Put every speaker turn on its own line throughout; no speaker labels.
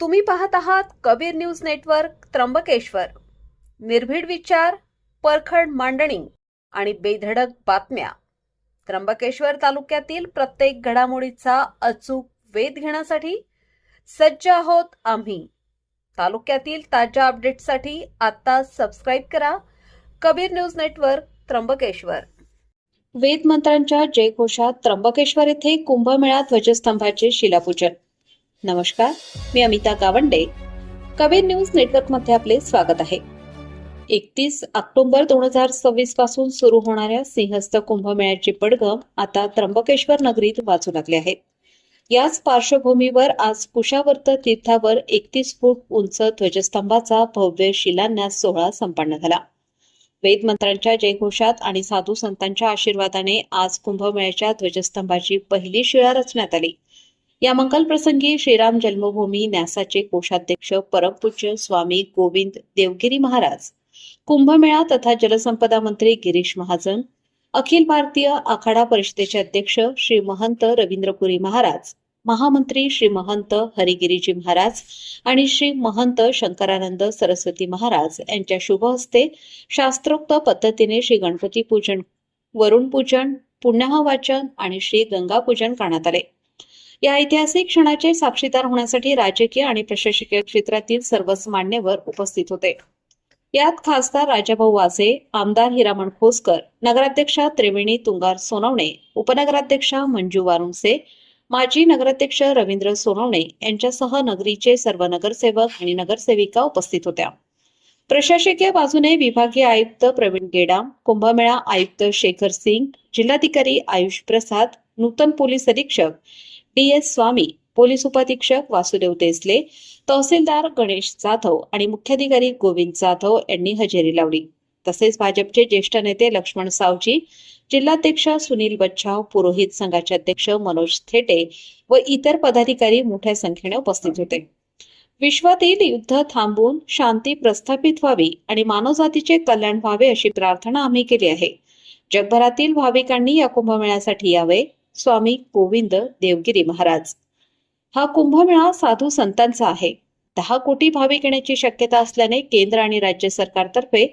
तुम्ही पाहत आहात कबीर न्यूज नेटवर्क त्र्यंबकेश्वर। निर्भीड विचार, परखड मांडणी आणि बेधडक बातम्या। त्र्यंबकेश्वर तालुक्यातील प्रत्येक घडामोडीचा अचूक वेध घेण्यासाठी सज्ज आहोत आम्ही। तालुक्यातील ताज्या अपडेट्ससाठी आता सबस्क्राइब करा कबीर न्यूज नेटवर्क त्र्यंबकेश्वर। वेद मंत्रांच्या जयघोषात त्र्यंबकेश्वर येथे कुंभमेळा ध्वजस्तंभाचे शिलापूजन। नमस्कार, मी अमिता गावंडे। कबीर न्यूज नेटवर्क मध्ये आपले स्वागत आहे। 31 ऑक्टोबर 2026 पासून सुरू होणाऱ्या सिंहस्थ कुंभमेळ्याचे पडघम आता त्र्यंबकेश्वर नगरीत वाजू लागले आहेत। याच पार्श्वभूमीवर आज कुशावर्त तीर्थावर 31 फूट उंच ध्वजस्तंभाचा भव्य शिलान्यास सोहळा संपन्न झाला। वेद मंत्रांच्या जयघोषात आणि साधू संतांच्या आशीर्वादाने आज कुंभमेळ्याच्या ध्वजस्तंभाची पहिली शिळा रचण्यात आली। या मंगल प्रसंगी श्रीराम जन्मभूमी न्यासाचे कोषाध्यक्ष परमपूज्य स्वामी गोविंद देवगिरी महाराज, कुंभमेळा तथा जलसंपदा मंत्री गिरीश महाजन, अखिल भारतीय आखाडा परिषदेचे अध्यक्ष श्री महंत रवींद्रपुरी महाराज, महामंत्री श्री महंत हरिगिरीजी महाराज आणि श्री महंत शंकरानंद सरस्वती महाराज यांच्या शुभ हस्ते शास्त्रोक्त पद्धतीने श्री गणपती पूजन, वरुण पूजन, पुण्याह वाचन आणि श्री गंगा पूजन करण्यात आले। या ऐतिहासिक क्षणाचे साक्षीदार होण्यासाठी राजकीय आणि प्रशासकीय क्षेत्रातील सर्वच मान्यवर उपस्थित होते। यात खासदार राजाभाऊ वाजे, आमदार हिरामण खोसकर, नगराध्यक्षा त्रिवेणी तुंगार सोनवणे, उपनगराध्यक्षा मंजू वारुंसे, माजी नगराध्यक्ष रवींद्र सोनवणे यांच्यासह नगरीचे सर्व नगरसेवक आणि नगरसेविका उपस्थित होत्या। प्रशासकीय बाजूने विभागीय आयुक्त प्रवीण गेडाम, कुंभमेळा आयुक्त शेखर सिंग, जिल्हाधिकारी आयुष प्रसाद, नूतन पोलीस अधीक्षक DS स्वामी, पोलीस उपाधीक्षक वासुदेव देसले, तहसीलदार गणेश जाधव आणि मुख्याधिकारी गोविंद जाधव यांनी हजेरी लावली। तसेच भाजपचे ज्येष्ठ नेते लक्ष्मण सावजी, जिल्हाध्यक्ष सुनील बच्छाव, पुरोहित संघाचे अध्यक्ष मनोज थेटे व इतर पदाधिकारी मोठ्या संख्येने उपस्थित होते। विश्वातील युद्ध थांबून शांती प्रस्थापित व्हावी आणि मानवजातीचे कल्याण व्हावे अशी प्रार्थना आम्ही केली आहे। जगभरातील भाविकांनी या कुंभमेळ्यासाठी यावे। स्वामी गोविंद देवगिरी महाराज। हा कुंभमेळा साधू संतांचा आहे। 10 कोटी भाविक येण्याची शक्यता असल्याने केंद्र आणि राज्य सरकारतर्फे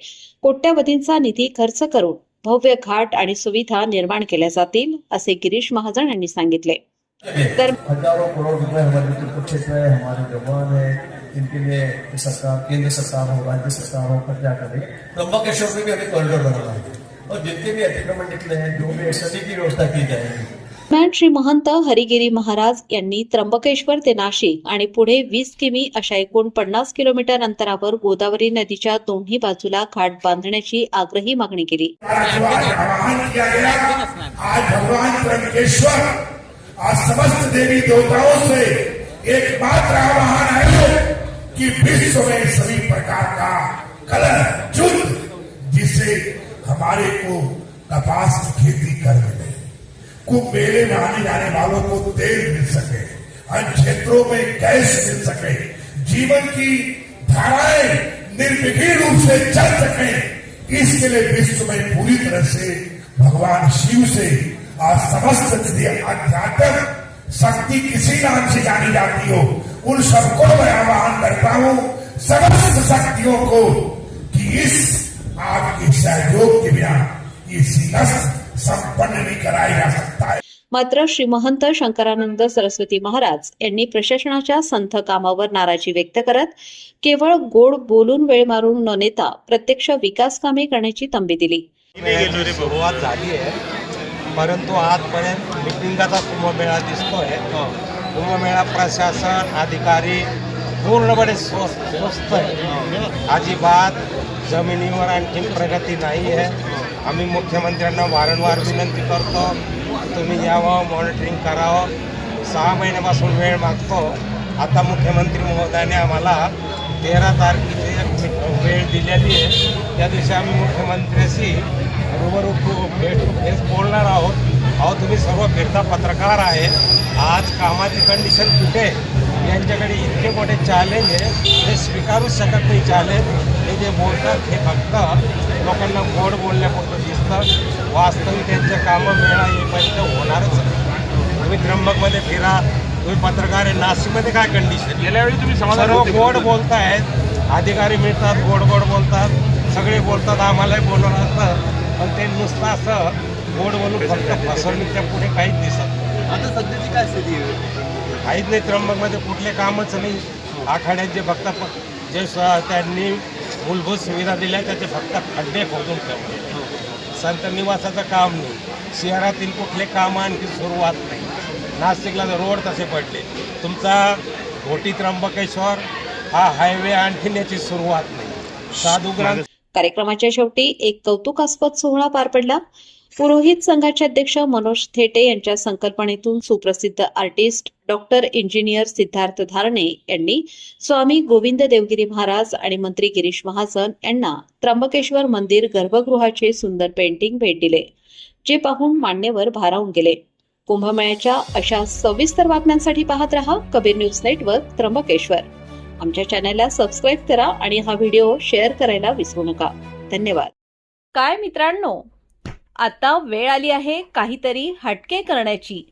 कोट्यावधींचा निधी खर्च करून भव्य घाट आणि सुविधा निर्माण केल्या जातील असे गिरीश महाजन यांनी सांगितले। तर
हजारों करोड़ रुपए हमारे तीर्थ क्षेत्र है, हमारे जवान है, इनके लिए सरकार, केंद्र सरकार हो, राज्य सरकार हो, खर्चा करे। त्र्यंबकेश्वर में भी हमें कॉरिडोर बनाना है और जितने भी अतिक्रमण निकले हैं जो भी सभी की व्यवस्था की जाएगी।
श्री महंत हरिगिरी महाराज यांनी त्र्यंबकेश्वर ते नाशिक आणि पुढे 20 किमी अशा एकूण 50 किलोमीटर अंतरावर गोदावरी नदीच्या दोन्ही बाजूला घाट बांधण्याची आग्रही मागणी केली।
आज भगवान त्र्यंबकेश्वर आज समस्त देवी देवताओं से एकमात्र आह्वान है कि विश्व में सभी प्रकार का कलह युद्ध, जिससे हमारे को कपास की खेती करने मिले, कुंभ मेले में आने जाने वालों को तेल मिल सके, अन्य क्षेत्रों में गैस मिल सके, जीवन की धाराएं निर्विघ्न रूप से चल सके, इसके लिए विश्व में पूरी तरह से भगवान शिव से आज समस्त आध्यात्मिक शक्ति किसी नाम से जानी जाती हो, उन सबको मैं आह्वान करता हूं, समस्त शक्तियों को, कि इस आपके सहयोग के बिना ये सिंहस्थ संपन्न नहीं कराया जा सकता है।
मात्र श्री महंत शंकरानंद सरस्वती महाराज यांनी प्रशासनाच्या संथ कामावर नाराजी व्यक्त करत केवळ गोड बोलून वेळ मारून न नेता प्रत्यक्ष विकास कामे करण्याची तंबी दिली।
सुरुवात झाली आहे, परंतु आजपर्यंत मिटिंगाचा कुंभमेळा दिसतोय। कुंभमेळा प्रशासन अधिकारी पूर्णपणे स्वस्थ आहे, अजिबात जमिनीवर आणखी प्रगती नाही आहे। आम्ही मुख्यमंत्र्यांना वारंवार विनंती करतो, तुम्ही यावं, मॉनिटरिंग करावं। 6 महिन्यापासून वेळ मागतो। आता मुख्यमंत्री महोदयाने आम्हाला 13 तारखेची वेळ दिलेली आहे। त्या दिवशी आम्ही मुख्यमंत्र्यांशी रूबरू फेस टू फेस बोलणार आहोत। अहो, तुम्ही सर्व फिरता पत्रकार आहे, आज कामाची कंडिशन कुठे? यांच्याकडे इतके मोठे चॅलेंज आहे, ते स्वीकारूच शकत नाही चॅलेंज। हे जे बोलतात हे फक्त लोकांना गोड बोलण्यापुरतं दिसतं, वास्तविक त्यांचं कामं मेळा येईपर्यंत होणारच नाही। तुम्ही त्र्यंबकमध्ये फिरा, तुम्ही पत्रकार आहे, नाशिकमध्ये काय कंडिशन?
गेल्या वेळी तुम्ही
सर्व
समाधान
गोड बोलतायत, अधिकारी मिळतात, गोड गोड बोलतात, सगळे बोलतात, आम्हालाही बोलवलं असतं, पण ते नुसतं असं गोड बोलून फक्त फसवणुकीच्या पुढे काहीच दिसत नाही.
आता सध्याची काय स्थिती आहे?
काहीच नाही. त्र्यंबकमध्ये कुठले कामच नाही. आखाड्यात जे फक्त जे त्यांनी मूलभूत सुविधा दिल्या त्याचे फक्त खड्डे खोदून ठेवले. संत निवासाचं काम नाही. शहरातील कुठले कामं आणखी सुरुवात नाही. नाशिकला रोड तसे पडले. तुमचा घोटी त्र्यंबकेश्वर हा हायवे आणखीन याची सुरुवात नाही. साधुग्राम
कार्यक्रमाच्या शेवटी एक कौतुकास्पद सोहळा पार पडला. पुरोहित संघाचे अध्यक्ष मनोज थेटे यांच्या संकल्पनेतून सुप्रसिद्ध आर्टिस्ट डॉक्टर इंजिनियर सिद्धार्थ धारणे यांनी स्वामी गोविंद देवगिरी महाराज आणि मंत्री गिरीश महाजन यांना त्र्यंबकेश्वर मंदिर गर्भगृहाचे सुंदर पेंटिंग भेट दिले, जे पाहून मान्यवर भारावून गेले. कुंभमेळ्याच्या अशा सविस्तर बातम्यांसाठी पाहत रहा कबीर न्यूज नेटवर्क त्र्यंबकेश्वर. आमच्या चॅनलला सबस्क्राईब करा आणि हा व्हिडिओ शेअर करायला विसरू नका. धन्यवाद. काय मित्रांनो, आता वेळ आली आहे काहीतरी हटके करण्याची.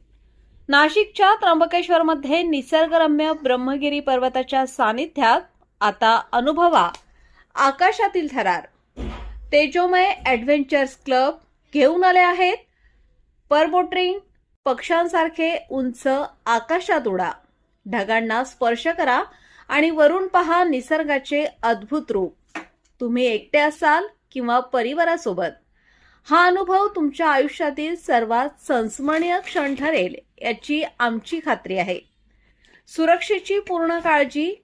नाशिकच्या त्र्यंबकेश्वरमध्ये निसर्गरम्य ब्रह्मगिरी पर्वताच्या सानिध्यात आता अनुभवा आकाशातील थरार. तेजोमय ॲडव्हेंचर्स क्लब घेऊन आले आहेत परबोट्रिंग. पक्ष्यांसारखे उंच आकाशात उडा, ढगांना स्पर्श करा आणि वरून पहा निसर्गाचे अद्भुत रूप. तुम्ही एकटे असाल किंवा परिवारासोबत, हा अनुभव तुमच्या आयुष्यातील सर्वात संस्मरणीय क्षण ठरेल याची आमची खात्री आहे. सुरक्षेची पूर्ण काळजी.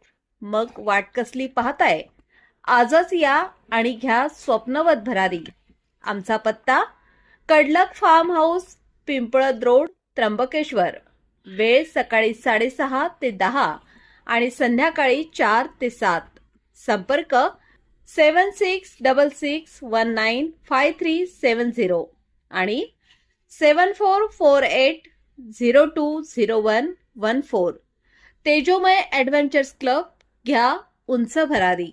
मग वाट कसली पाहताय? आजच या आणि घ्या स्वप्नवत भरारी. आमचा पत्ता Kadlak farm house, Pimplad road, Trimbakeshwar. वेळ सकाळी 6:30 ते 10 आणि संध्याकाळी 4 ते 7. संपर्क 7666195370 आणि 7448020114. तेजोमय ॲडव्हेंचर्स क्लब, घ्या उंच भरारी.